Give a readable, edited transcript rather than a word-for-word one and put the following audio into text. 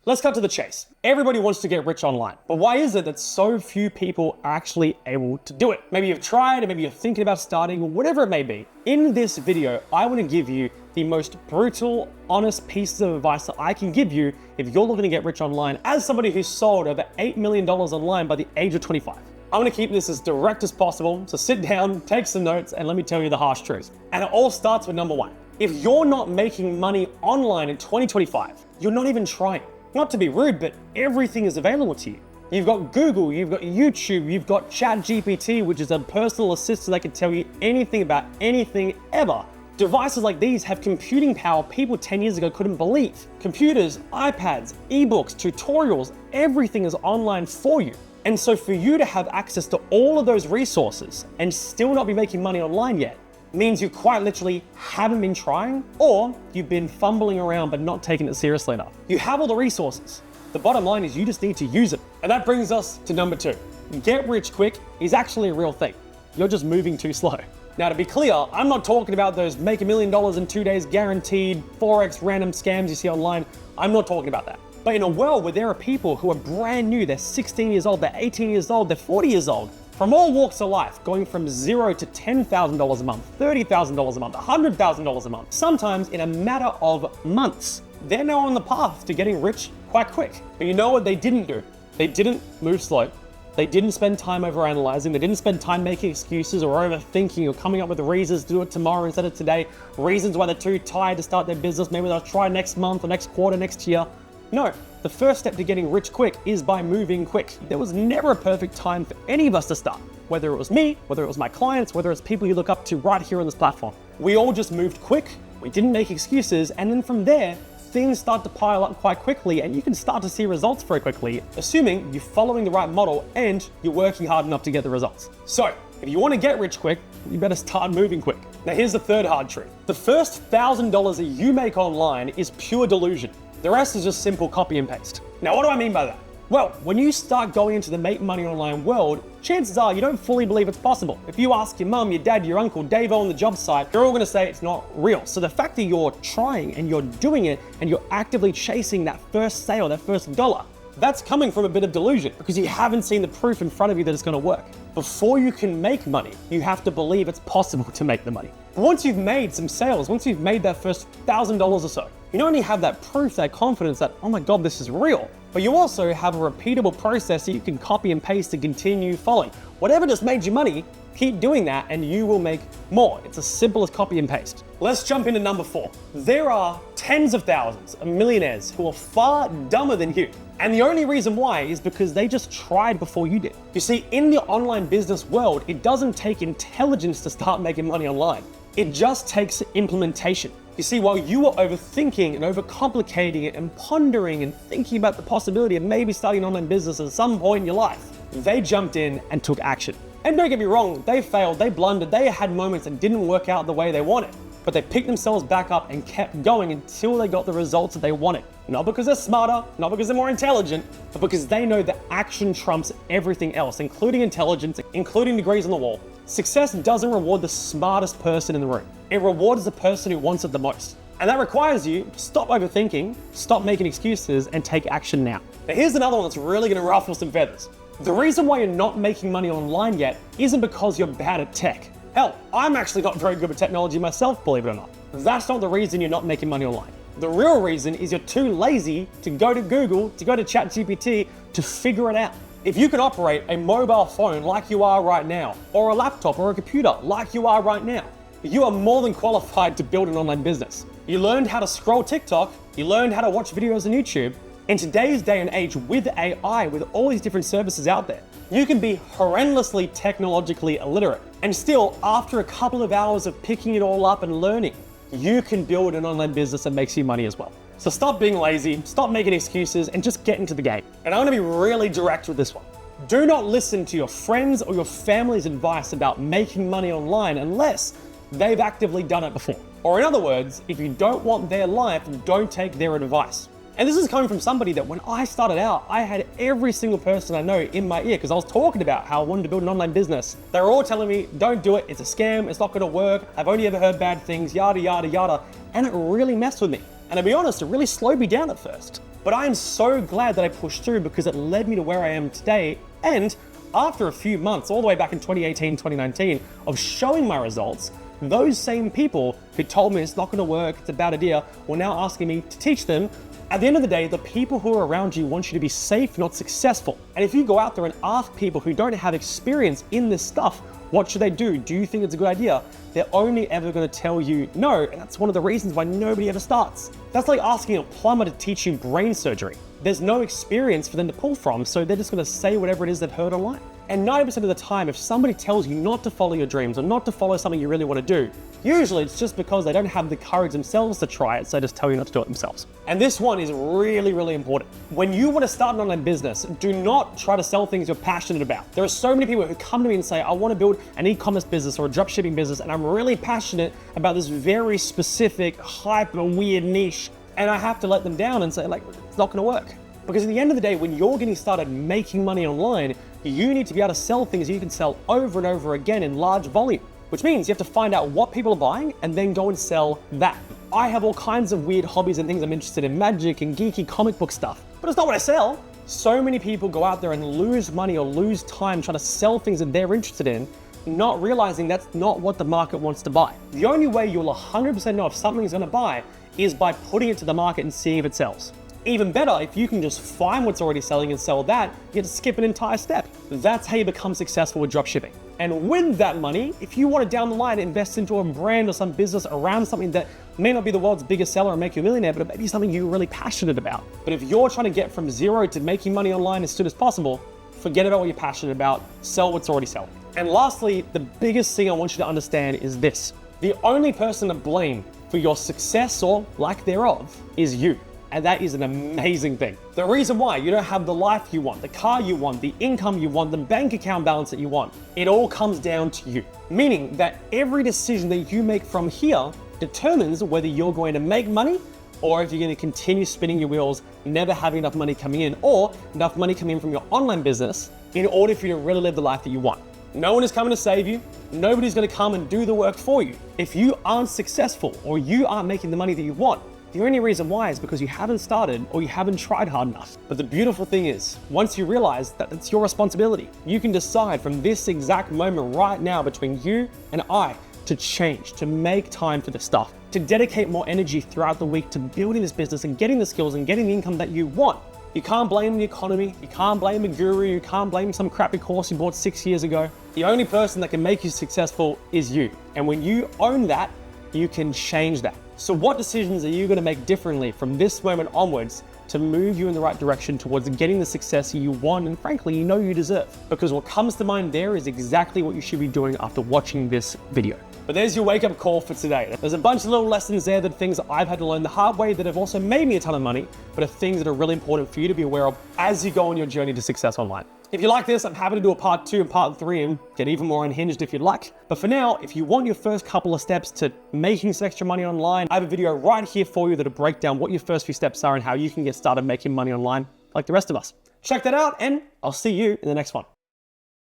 Let's cut to the chase. Everybody wants to get rich online, but why is it that so few people are actually able to do it? Maybe you've tried, or maybe you're thinking about starting, or whatever it may be. In this video, I want to give you the most brutal, honest pieces of advice that I can give you if you're looking to get rich online as somebody who's sold over $8 million online by the age of 25. I'm gonna keep this as direct as possible, so sit down, take some notes, and let me tell you the harsh truth. And it all starts with number one. If you're not making money online in 2025, you're not even trying. Not to be rude, but everything is available to you. You've got Google, you've got YouTube, you've got ChatGPT, which is a personal assistant that can tell you anything about anything ever. Devices like these have computing power people 10 years ago couldn't believe. Computers, iPads, ebooks, tutorials, everything is online for you. And so for you to have access to all of those resources and still not be making money online yet means you quite literally haven't been trying, or you've been fumbling around but not taking it seriously enough. You have all the resources. The bottom line is you just need to use them. And that brings us to number two. Get rich quick is actually a real thing. You're just moving too slow. Now, to be clear, I'm not talking about those make $1 million in 2 days guaranteed Forex random scams you see online. I'm not talking about that. But in a world where there are people who are brand new, they're 16 years old, they're 18 years old, they're 40 years old, from all walks of life, going from $0 to $10,000 a month, $30,000 a month, $100,000 a month, sometimes in a matter of months, they're now on the path to getting rich quite quick. But you know what they didn't do? They didn't move slow. They didn't spend time overanalyzing. They didn't spend time making excuses or overthinking or coming up with reasons to do it tomorrow instead of today, reasons why they're too tired to start their business. Maybe they'll try next month or next quarter, next year. No, the first step to getting rich quick is by moving quick. There was never a perfect time for any of us to start. Whether it was me, whether it was my clients, whether it's people you look up to right here on this platform. We all just moved quick, we didn't make excuses, and then from there, things start to pile up quite quickly and you can start to see results very quickly, assuming you're following the right model and you're working hard enough to get the results. So, if you want to get rich quick, you better start moving quick. Now here's the third hard truth. The first $1,000 that you make online is pure delusion. The rest is just simple copy and paste. Now, what do I mean by that? Well, when you start going into the make money online world, chances are you don't fully believe it's possible. If you ask your mum, your dad, your uncle, Dave on the job site, they're all gonna say it's not real. So the fact that you're trying and you're doing it and you're actively chasing that first sale, that first dollar, that's coming from a bit of delusion because you haven't seen the proof in front of you that it's gonna work. Before you can make money, you have to believe it's possible to make the money. But once you've made some sales, once you've made that first $1,000 or so, you not only have that proof, that confidence that, oh my God, this is real, but you also have a repeatable process that you can copy and paste and continue following. Whatever just made you money, keep doing that and you will make more. It's as simple as copy and paste. Let's jump into number four. There are tens of thousands of millionaires who are far dumber than you. And the only reason why is because they just tried before you did. You see, in the online business world, it doesn't take intelligence to start making money online. It just takes implementation. You see, while you were overthinking and overcomplicating it and pondering and thinking about the possibility of maybe starting an online business at some point in your life, they jumped in and took action. And don't get me wrong, they failed, they blundered, they had moments that didn't work out the way they wanted. But they picked themselves back up and kept going until they got the results that they wanted. Not because they're smarter, not because they're more intelligent, but because they know that action trumps everything else, including intelligence, including degrees on the wall. Success doesn't reward the smartest person in the room. It rewards the person who wants it the most. And that requires you to stop overthinking, stop making excuses, and take action now. Now here's another one that's really gonna ruffle some feathers. The reason why you're not making money online yet isn't because you're bad at tech. Hell, I'm actually not very good at technology myself, believe it or not. That's not the reason you're not making money online. The real reason is you're too lazy to go to Google, to go to ChatGPT, to figure it out. If you can operate a mobile phone like you are right now, or a laptop or a computer like you are right now, you are more than qualified to build an online business. You learned how to scroll TikTok, you learned how to watch videos on YouTube. In today's day and age with AI, with all these different services out there, you can be horrendously technologically illiterate. And still, after a couple of hours of picking it all up and learning, you can build an online business that makes you money as well. So stop being lazy, stop making excuses, and just get into the game. And I'm gonna be really direct with this one. Do not listen to your friends or your family's advice about making money online unless they've actively done it before. Or in other words, if you don't want their life, don't take their advice. And this is coming from somebody that when I started out, I had every single person I know in my ear because I was talking about how I wanted to build an online business. They were all telling me, don't do it, it's a scam, it's not gonna work, I've only ever heard bad things, yada, yada, yada. And it really messed with me. And to be honest, it really slowed me down at first. But I am so glad that I pushed through because it led me to where I am today. And after a few months, all the way back in 2018, 2019, of showing my results, those same people who told me it's not gonna work, it's a bad idea, were now asking me to teach them. At the end of the day, the people who are around you want you to be safe, not successful. And if you go out there and ask people who don't have experience in this stuff, what should they do? Do you think it's a good idea? They're only ever gonna tell you no, and that's one of the reasons why nobody ever starts. That's like asking a plumber to teach you brain surgery. There's no experience for them to pull from, so they're just gonna say whatever it is they've heard online. And 90% of the time, if somebody tells you not to follow your dreams or not to follow something you really want to do, usually it's just because they don't have the courage themselves to try it, so they just tell you not to do it themselves. And this one is really, really important. When you want to start an online business, do not try to sell things you're passionate about. There are so many people who come to me and say, I want to build an e-commerce business or a dropshipping business, and I'm really passionate about this very specific, hyper weird niche. And I have to let them down and say, like, it's not going to work. Because at the end of the day, when you're getting started making money online, you need to be able to sell things you can sell over and over again in large volume, which means you have to find out what people are buying and then go and sell that. I have all kinds of weird hobbies and things I'm interested in, magic and geeky comic book stuff, but it's not what I sell. So many people go out there and lose money or lose time trying to sell things that they're interested in, not realizing that's not what the market wants to buy. The only way you'll 100% know if something's gonna buy is by putting it to the market and seeing if it sells. Even better, if you can just find what's already selling and sell that, you get to skip an entire step. That's how you become successful with dropshipping. And with that money, if you want to down the line invest into a brand or some business around something that may not be the world's biggest seller or make you a millionaire, but it may be something you're really passionate about. But if you're trying to get from zero to making money online as soon as possible, forget about what you're passionate about, sell what's already selling. And lastly, the biggest thing I want you to understand is this. The only person to blame for your success or lack thereof is you. And that is an amazing thing. The reason why you don't have the life you want, the car you want, the income you want, the bank account balance that you want, it all comes down to you. Meaning that every decision that you make from here determines whether you're going to make money or if you're going to continue spinning your wheels, never having enough money coming in or enough money coming in from your online business in order for you to really live the life that you want. No one is coming to save you. Nobody's going to come and do the work for you. If you aren't successful or you aren't making the money that you want, the only reason why is because you haven't started or you haven't tried hard enough. But the beautiful thing is, once you realize that it's your responsibility, you can decide from this exact moment right now between you and I to change, to make time for this stuff, to dedicate more energy throughout the week to building this business and getting the skills and getting the income that you want. You can't blame the economy, you can't blame a guru, you can't blame some crappy course you bought 6 years ago. The only person that can make you successful is you. And when you own that, you can change that. So what decisions are you going to make differently from this moment onwards to move you in the right direction towards getting the success you want and frankly, you know you deserve? Because what comes to mind there is exactly what you should be doing after watching this video. But there's your wake-up call for today. There's a bunch of little lessons there that things I've had to learn the hard way that have also made me a ton of money, but are things that are really important for you to be aware of as you go on your journey to success online. If you like this, I'm happy to do a part 2 and part 3 and get even more unhinged if you'd like. But for now, if you want your first couple of steps to making some extra money online, I have a video right here for you that'll break down what your first few steps are and how you can get started making money online like the rest of us. Check that out and I'll see you in the next one.